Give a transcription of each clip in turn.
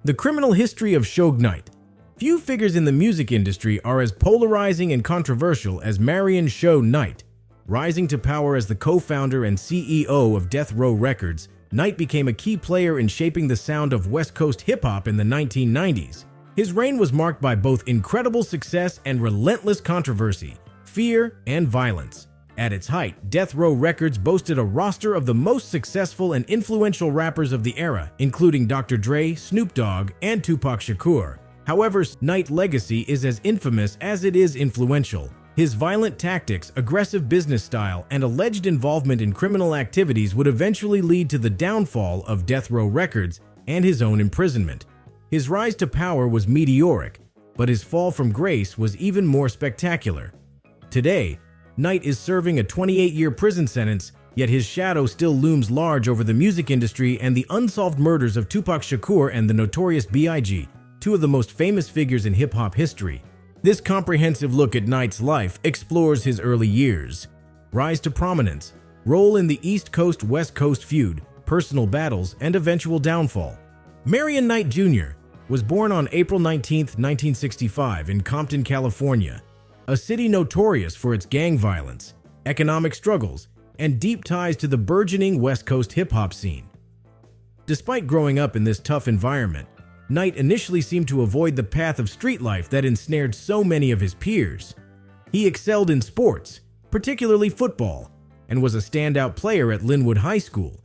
The criminal history of Suge Knight. Few figures in the music industry are as polarizing and controversial as Marion Suge Knight. Rising to power as the co-founder and CEO of Death Row Records, Knight became a key player in shaping the sound of West Coast hip-hop in the 1990s. His reign was marked by both incredible success and relentless controversy, fear, and violence. At its height, Death Row Records boasted a roster of the most successful and influential rappers of the era, including Dr. Dre, Snoop Dogg, and Tupac Shakur. However, Knight's legacy is as infamous as it is influential. His violent tactics, aggressive business style, and alleged involvement in criminal activities would eventually lead to the downfall of Death Row Records and his own imprisonment. His rise to power was meteoric, but his fall from grace was even more spectacular. Today, Knight is serving a 28-year prison sentence, yet his shadow still looms large over the music industry and the unsolved murders of Tupac Shakur and the Notorious B.I.G., two of the most famous figures in hip-hop history. This comprehensive look at Knight's life explores his early years, rise to prominence, role in the East Coast-West Coast feud, personal battles, and eventual downfall. Marion Knight Jr. was born on April 19, 1965 in Compton, California, a city notorious for its gang violence, economic struggles, and deep ties to the burgeoning West Coast hip-hop scene. Despite growing up in this tough environment, Knight initially seemed to avoid the path of street life that ensnared so many of his peers. He excelled in sports, particularly football, and was a standout player at Linwood High School.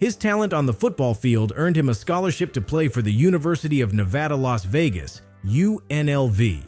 His talent on the football field earned him a scholarship to play for the University of Nevada, Las Vegas, UNLV.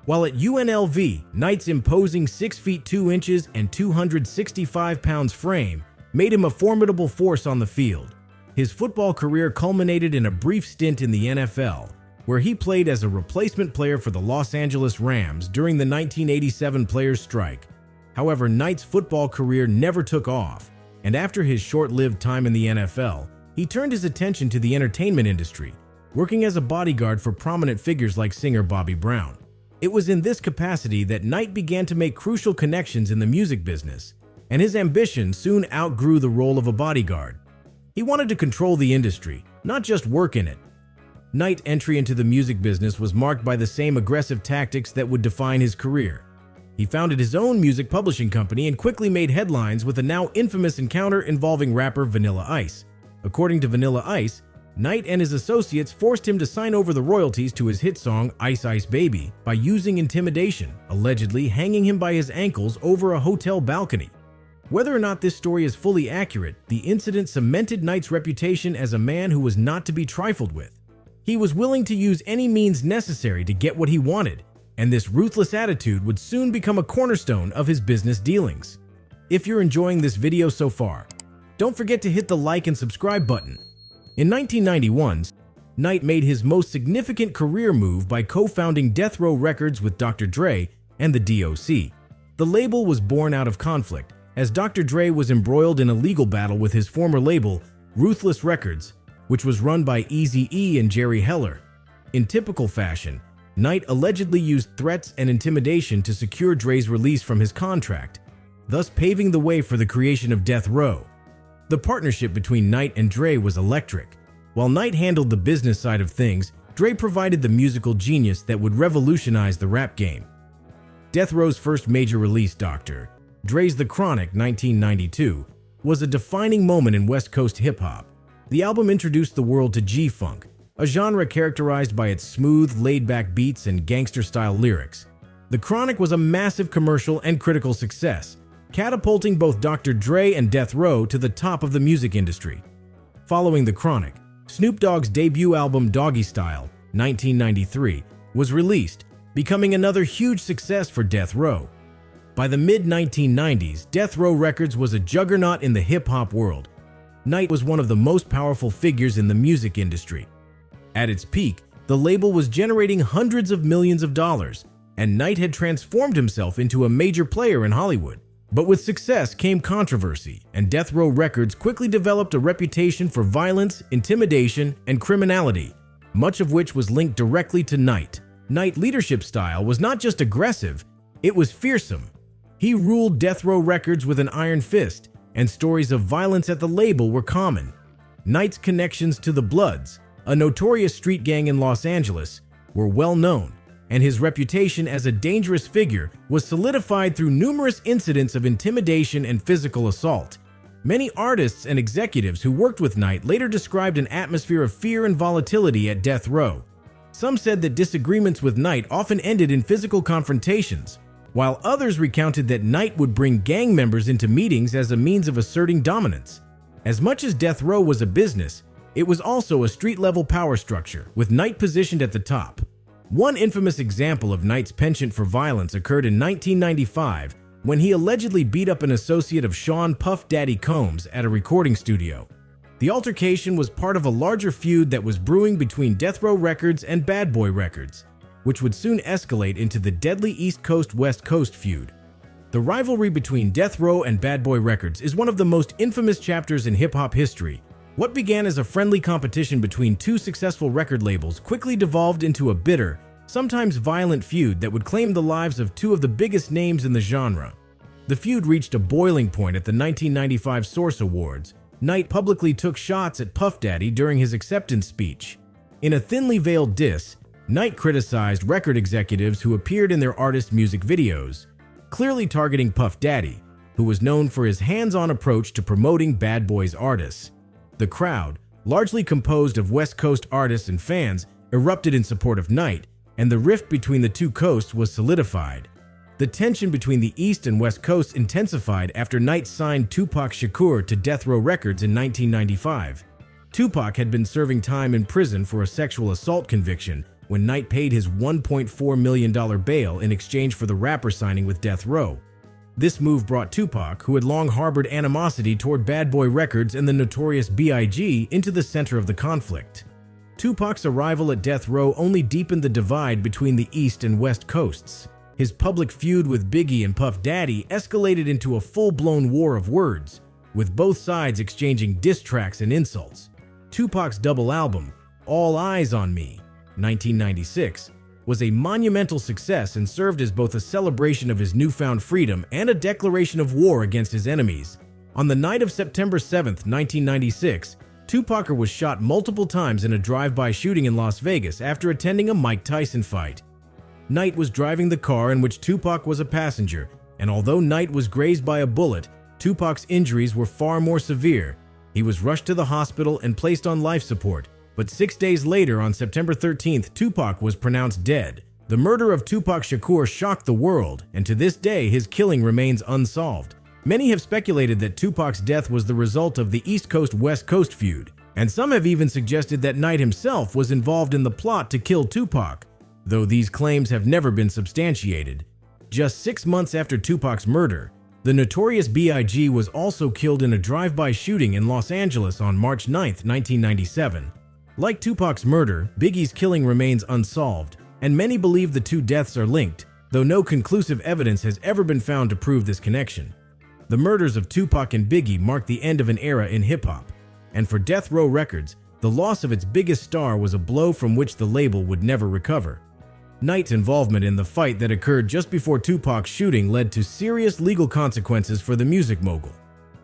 While at UNLV, Knight's imposing 6 feet 2 inches and 265 pounds frame made him a formidable force on the field. His football career culminated in a brief stint in the NFL, where he played as a replacement player for the Los Angeles Rams during the 1987 players' strike. However, Knight's football career never took off, and after his short-lived time in the NFL, he turned his attention to the entertainment industry, working as a bodyguard for prominent figures like singer Bobby Brown. It was in this capacity that Knight began to make crucial connections in the music business, and his ambition soon outgrew the role of a bodyguard. He wanted to control the industry, not just work in it. Knight's entry into the music business was marked by the same aggressive tactics that would define his career. He founded his own music publishing company and quickly made headlines with a now infamous encounter involving rapper Vanilla Ice. According to Vanilla Ice, Knight and his associates forced him to sign over the royalties to his hit song Ice Ice Baby by using intimidation, allegedly hanging him by his ankles over a hotel balcony. Whether or not this story is fully accurate, the incident cemented Knight's reputation as a man who was not to be trifled with. He was willing to use any means necessary to get what he wanted, and this ruthless attitude would soon become a cornerstone of his business dealings. If you're enjoying this video so far, don't forget to hit the like and subscribe button. In 1991, Knight made his most significant career move by co-founding Death Row Records with Dr. Dre and the DOC. The label was born out of conflict, as Dr. Dre was embroiled in a legal battle with his former label, Ruthless Records, which was run by Eazy-E and Jerry Heller. In typical fashion, Knight allegedly used threats and intimidation to secure Dre's release from his contract, thus paving the way for the creation of Death Row. The partnership between Knight and Dre was electric. While Knight handled the business side of things, Dre provided the musical genius that would revolutionize the rap game. Death Row's first major release, Dr. Dre's The Chronic 1992, was a defining moment in West Coast hip-hop. The album introduced the world to G-Funk, a genre characterized by its smooth, laid-back beats and gangster-style lyrics. The Chronic was a massive commercial and critical success, catapulting both Dr. Dre and Death Row to the top of the music industry. Following The Chronic, Snoop Dogg's debut album Doggy Style, 1993, was released, becoming another huge success for Death Row. By the mid-1990s, Death Row Records was a juggernaut in the hip-hop world. Knight was one of the most powerful figures in the music industry. At its peak, the label was generating hundreds of millions of dollars, and Knight had transformed himself into a major player in Hollywood. But with success came controversy, and Death Row Records quickly developed a reputation for violence, intimidation, and criminality, much of which was linked directly to Knight. Knight's leadership style was not just aggressive, it was fearsome. He ruled Death Row Records with an iron fist, and stories of violence at the label were common. Knight's connections to the Bloods, a notorious street gang in Los Angeles, were well known, and his reputation as a dangerous figure was solidified through numerous incidents of intimidation and physical assault. Many artists and executives who worked with Knight later described an atmosphere of fear and volatility at death row. Some said that disagreements with Knight often ended in physical confrontations, while others recounted that Knight would bring gang members into meetings as a means of asserting dominance. As much as death row was a business, it was also a street-level power structure, with Knight positioned at the top. One infamous example of Knight's penchant for violence occurred in 1995 when he allegedly beat up an associate of Sean Puff Daddy Combs at a recording studio. The altercation was part of a larger feud that was brewing between Death Row Records and Bad Boy Records, which would soon escalate into the deadly East Coast-West Coast feud. The rivalry between Death Row and Bad Boy Records is one of the most infamous chapters in hip-hop history. What began as a friendly competition between two successful record labels quickly devolved into a bitter, sometimes violent feud that would claim the lives of two of the biggest names in the genre. The feud reached a boiling point at the 1995 Source Awards. Knight publicly took shots at Puff Daddy during his acceptance speech. In a thinly veiled diss, Knight criticized record executives who appeared in their artist music videos, clearly targeting Puff Daddy, who was known for his hands-on approach to promoting Bad Boy's artists. The crowd, largely composed of West Coast artists and fans, erupted in support of Knight, and the rift between the two coasts was solidified. The tension between the East and West Coasts intensified after Knight signed Tupac Shakur to Death Row Records in 1995. Tupac had been serving time in prison for a sexual assault conviction when Knight paid his $1.4 million bail in exchange for the rapper signing with Death Row. This move brought Tupac, who had long harbored animosity toward Bad Boy Records and the notorious B.I.G., into the center of the conflict. Tupac's arrival at Death Row only deepened the divide between the East and West Coasts. His public feud with Biggie and Puff Daddy escalated into a full-blown war of words, with both sides exchanging diss tracks and insults. Tupac's double album, All Eyes on Me, 1996, was a monumental success and served as both a celebration of his newfound freedom and a declaration of war against his enemies. On the night of September 7, 1996, Tupac was shot multiple times in a drive-by shooting in Las Vegas after attending a Mike Tyson fight. Knight was driving the car in which Tupac was a passenger, and although Knight was grazed by a bullet, Tupac's injuries were far more severe. He was rushed to the hospital and placed on life support, but 6 days later, on September 13th, Tupac was pronounced dead. The murder of Tupac Shakur shocked the world, and to this day, his killing remains unsolved. Many have speculated that Tupac's death was the result of the East Coast-West Coast feud, and some have even suggested that Knight himself was involved in the plot to kill Tupac, though these claims have never been substantiated. Just 6 months after Tupac's murder, the notorious B.I.G. was also killed in a drive-by shooting in Los Angeles on March 9, 1997. Like Tupac's murder, Biggie's killing remains unsolved, and many believe the two deaths are linked, though no conclusive evidence has ever been found to prove this connection. The murders of Tupac and Biggie marked the end of an era in hip-hop, and for Death Row Records, the loss of its biggest star was a blow from which the label would never recover. Knight's involvement in the fight that occurred just before Tupac's shooting led to serious legal consequences for the music mogul.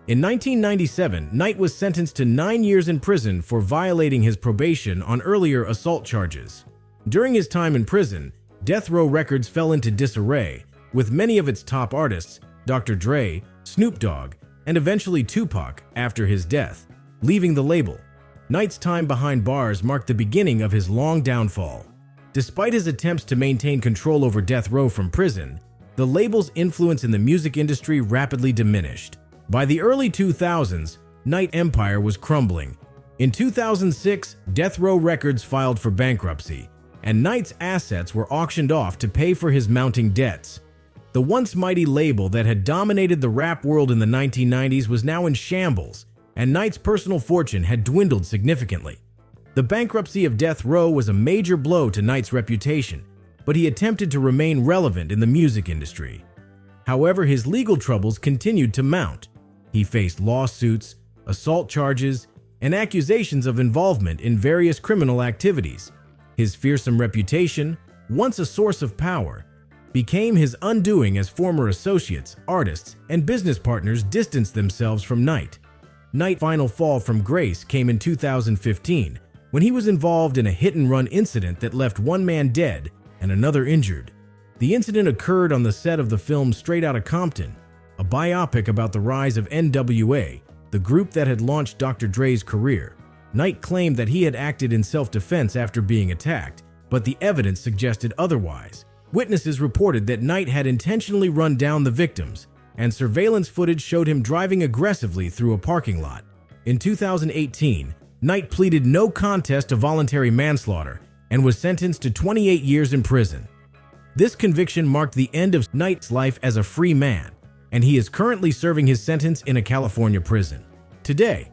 In 1997, Knight was sentenced to 9 years in prison for violating his probation on earlier assault charges. During his time in prison, Death Row Records fell into disarray, with many of its top artists, Dr. Dre, Snoop Dogg, and eventually Tupac, after his death, leaving the label. Knight's time behind bars marked the beginning of his long downfall. Despite his attempts to maintain control over Death Row from prison, the label's influence in the music industry rapidly diminished. By the early 2000s, Knight empire was crumbling. In 2006, Death Row Records filed for bankruptcy, and Knight's assets were auctioned off to pay for his mounting debts. The once mighty label that had dominated the rap world in the 1990s was now in shambles, and Knight's personal fortune had dwindled significantly. The bankruptcy of Death Row was a major blow to Knight's reputation, but he attempted to remain relevant in the music industry. However, his legal troubles continued to mount. He faced lawsuits, assault charges, and accusations of involvement in various criminal activities. His fearsome reputation, once a source of power, became his undoing as former associates, artists, and business partners distanced themselves from Knight. Knight's final fall from grace came in 2015, when he was involved in a hit-and-run incident that left one man dead and another injured. The incident occurred on the set of the film Straight Outta Compton, a biopic about the rise of NWA, the group that had launched Dr. Dre's career. Knight claimed that he had acted in self-defense after being attacked, but the evidence suggested otherwise. Witnesses reported that Knight had intentionally run down the victims, and surveillance footage showed him driving aggressively through a parking lot. In 2018, Knight pleaded no contest to voluntary manslaughter and was sentenced to 28 years in prison. This conviction marked the end of Knight's life as a free man, and he is currently serving his sentence in a California prison. Today,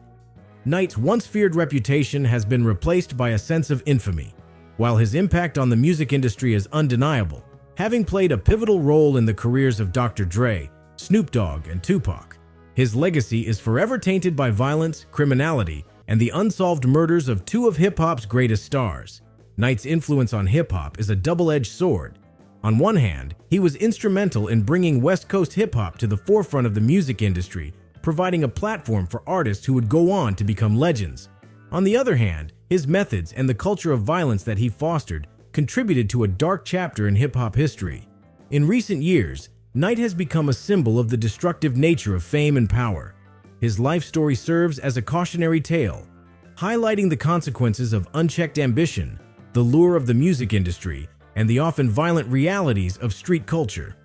Knight's once feared reputation has been replaced by a sense of infamy. While his impact on the music industry is undeniable, having played a pivotal role in the careers of Dr. Dre, Snoop Dogg, and Tupac, his legacy is forever tainted by violence, criminality, and the unsolved murders of two of hip-hop's greatest stars. Knight's influence on hip-hop is a double-edged sword. On one hand, he was instrumental in bringing West Coast hip-hop to the forefront of the music industry, providing a platform for artists who would go on to become legends. On the other hand, his methods and the culture of violence that he fostered contributed to a dark chapter in hip-hop history. In recent years, Knight has become a symbol of the destructive nature of fame and power. His life story serves as a cautionary tale, highlighting the consequences of unchecked ambition, the lure of the music industry, and the often violent realities of street culture.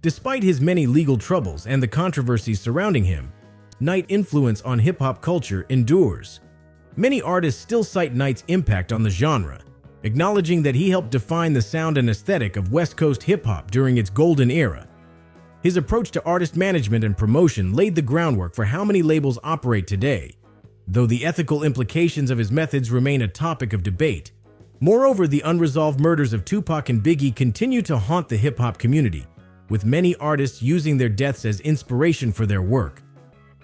Despite his many legal troubles and the controversies surrounding him, Knight's influence on hip-hop culture endures. Many artists still cite Knight's impact on the genre, acknowledging that he helped define the sound and aesthetic of West Coast hip-hop during its golden era. His approach to artist management and promotion laid the groundwork for how many labels operate today, though the ethical implications of his methods remain a topic of debate. Moreover, the unresolved murders of Tupac and Biggie continue to haunt the hip-hop community, with many artists using their deaths as inspiration for their work.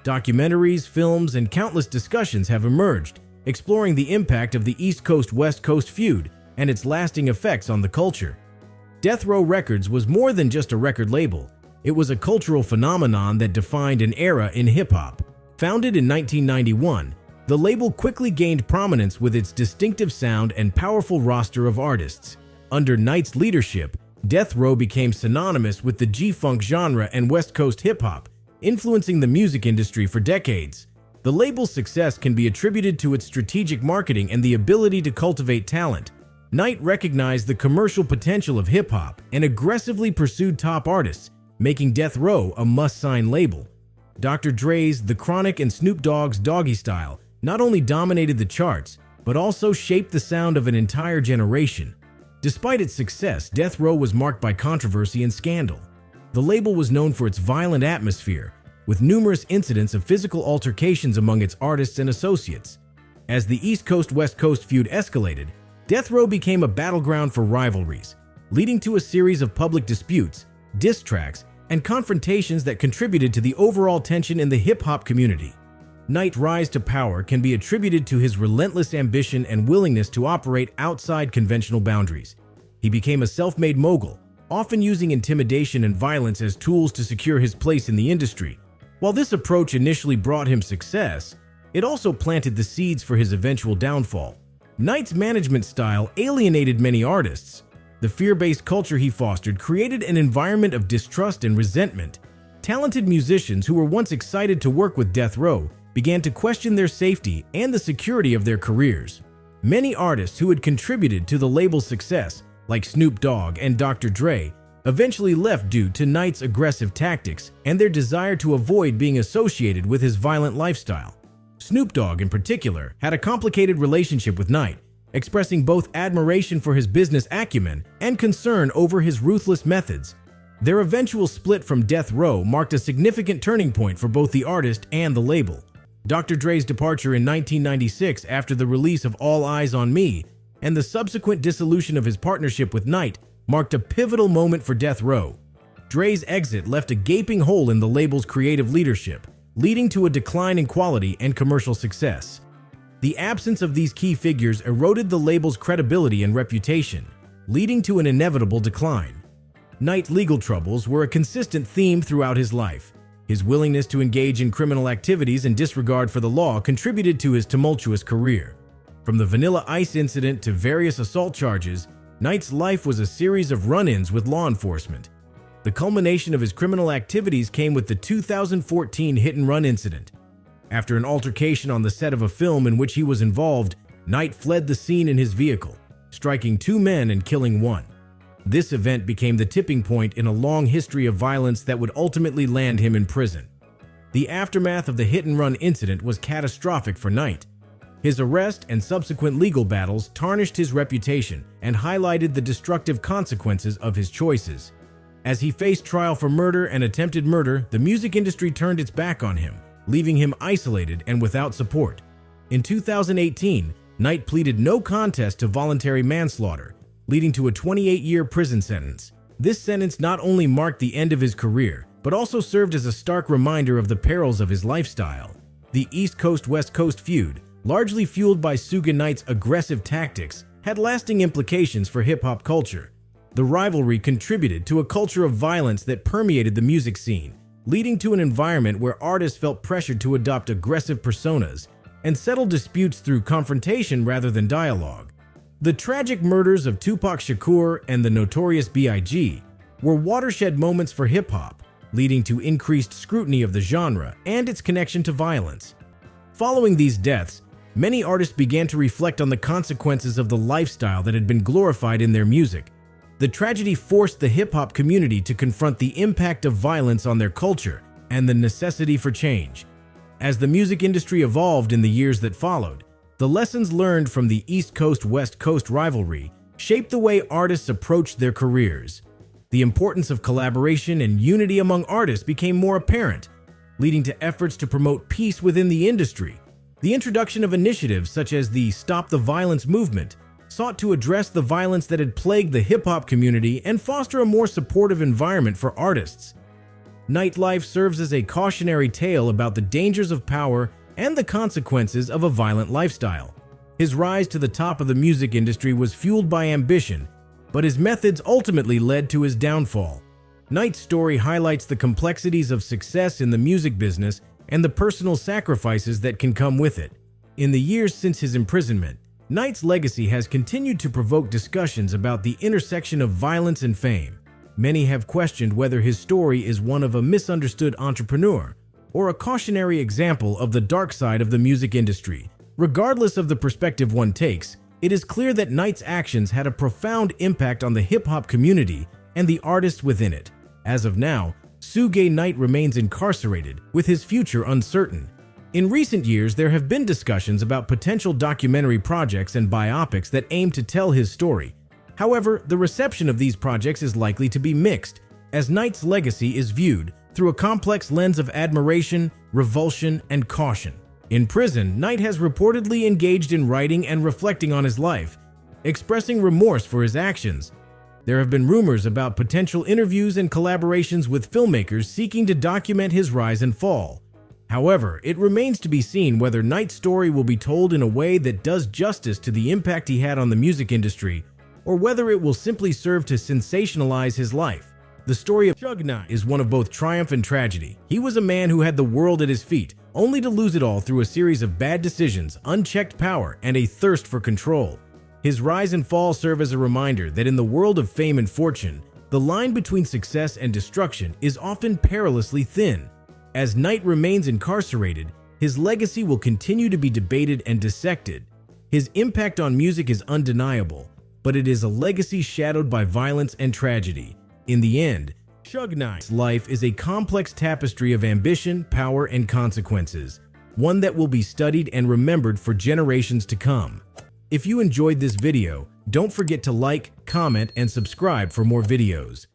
Documentaries, films, and countless discussions have emerged, exploring the impact of the East Coast-West Coast feud and its lasting effects on the culture. Death Row Records was more than just a record label. It was a cultural phenomenon that defined an era in hip-hop. Founded in 1991, the label quickly gained prominence with its distinctive sound and powerful roster of artists. Under Knight's leadership, Death Row became synonymous with the G-Funk genre and West Coast hip-hop, influencing the music industry for decades. The label's success can be attributed to its strategic marketing and the ability to cultivate talent. Knight recognized the commercial potential of hip-hop and aggressively pursued top artists, making Death Row a must-sign label. Dr. Dre's The Chronic and Snoop Dogg's Doggy Style not only dominated the charts, but also shaped the sound of an entire generation. Despite its success, Death Row was marked by controversy and scandal. The label was known for its violent atmosphere, with numerous incidents of physical altercations among its artists and associates. As the East Coast-West Coast feud escalated, Death Row became a battleground for rivalries, leading to a series of public disputes, diss tracks, and confrontations that contributed to the overall tension in the hip-hop community. Knight's rise to power can be attributed to his relentless ambition and willingness to operate outside conventional boundaries. He became a self-made mogul, often using intimidation and violence as tools to secure his place in the industry. While this approach initially brought him success, it also planted the seeds for his eventual downfall. Knight's management style alienated many artists. The fear-based culture he fostered created an environment of distrust and resentment. Talented musicians who were once excited to work with Death Row began to question their safety and the security of their careers. Many artists who had contributed to the label's success, like Snoop Dogg and Dr. Dre, eventually left due to Knight's aggressive tactics and their desire to avoid being associated with his violent lifestyle. Snoop Dogg, in particular, had a complicated relationship with Knight, expressing both admiration for his business acumen and concern over his ruthless methods. Their eventual split from Death Row marked a significant turning point for both the artist and the label. Dr. Dre's departure in 1996 after the release of All Eyes on Me and the subsequent dissolution of his partnership with Knight marked a pivotal moment for Death Row. Dre's exit left a gaping hole in the label's creative leadership, leading to a decline in quality and commercial success. The absence of these key figures eroded the label's credibility and reputation, leading to an inevitable decline. Knight's legal troubles were a consistent theme throughout his life. His willingness to engage in criminal activities and disregard for the law contributed to his tumultuous career. From the Vanilla Ice incident to various assault charges, Knight's life was a series of run-ins with law enforcement. The culmination of his criminal activities came with the 2014 hit-and-run incident. After an altercation on the set of a film in which he was involved, Knight fled the scene in his vehicle, striking 2 men and killing 1. This event became the tipping point in a long history of violence that would ultimately land him in prison. The aftermath of the hit-and-run incident was catastrophic for Knight. His arrest and subsequent legal battles tarnished his reputation and highlighted the destructive consequences of his choices. As he faced trial for murder and attempted murder, the music industry turned its back on him, leaving him isolated and without support. In 2018, Knight pleaded no contest to voluntary manslaughter, leading to a 28-year prison sentence. This sentence not only marked the end of his career, but also served as a stark reminder of the perils of his lifestyle. The East Coast-West Coast feud, largely fueled by Suge Knight's aggressive tactics, had lasting implications for hip-hop culture. The rivalry contributed to a culture of violence that permeated the music scene, leading to an environment where artists felt pressured to adopt aggressive personas and settle disputes through confrontation rather than dialogue. The tragic murders of Tupac Shakur and the Notorious B.I.G. were watershed moments for hip-hop, leading to increased scrutiny of the genre and its connection to violence. Following these deaths, many artists began to reflect on the consequences of the lifestyle that had been glorified in their music. The tragedy forced the hip-hop community to confront the impact of violence on their culture and the necessity for change. As the music industry evolved in the years that followed, the lessons learned from the East Coast-West Coast rivalry shaped the way artists approached their careers. The importance of collaboration and unity among artists became more apparent, leading to efforts to promote peace within the industry. The introduction of initiatives such as the Stop the Violence movement sought to address the violence that had plagued the hip-hop community and foster a more supportive environment for artists. Nightlife serves as a cautionary tale about the dangers of power and the consequences of a violent lifestyle. His rise to the top of the music industry was fueled by ambition, but his methods ultimately led to his downfall. Knight's story highlights the complexities of success in the music business and the personal sacrifices that can come with it. In the years since his imprisonment, Knight's legacy has continued to provoke discussions about the intersection of violence and fame. Many have questioned whether his story is one of a misunderstood entrepreneur or a cautionary example of the dark side of the music industry. Regardless of the perspective one takes, it is clear that Knight's actions had a profound impact on the hip-hop community and the artists within it. As of now, Suge Knight remains incarcerated, with his future uncertain. In recent years, there have been discussions about potential documentary projects and biopics that aim to tell his story. However, the reception of these projects is likely to be mixed, as Knight's legacy is viewed through a complex lens of admiration, revulsion, and caution. In prison, Knight has reportedly engaged in writing and reflecting on his life, expressing remorse for his actions. There have been rumors about potential interviews and collaborations with filmmakers seeking to document his rise and fall. However, it remains to be seen whether Knight's story will be told in a way that does justice to the impact he had on the music industry, or whether it will simply serve to sensationalize his life. The story of Suge Knight is one of both triumph and tragedy. He was a man who had the world at his feet, only to lose it all through a series of bad decisions, unchecked power, and a thirst for control. His rise and fall serve as a reminder that in the world of fame and fortune, the line between success and destruction is often perilously thin. As Knight remains incarcerated, his legacy will continue to be debated and dissected. His impact on music is undeniable, but it is a legacy shadowed by violence and tragedy. In the end, Suge Knight's life is a complex tapestry of ambition, power, and consequences, one that will be studied and remembered for generations to come. If you enjoyed this video, don't forget to like, comment, and subscribe for more videos.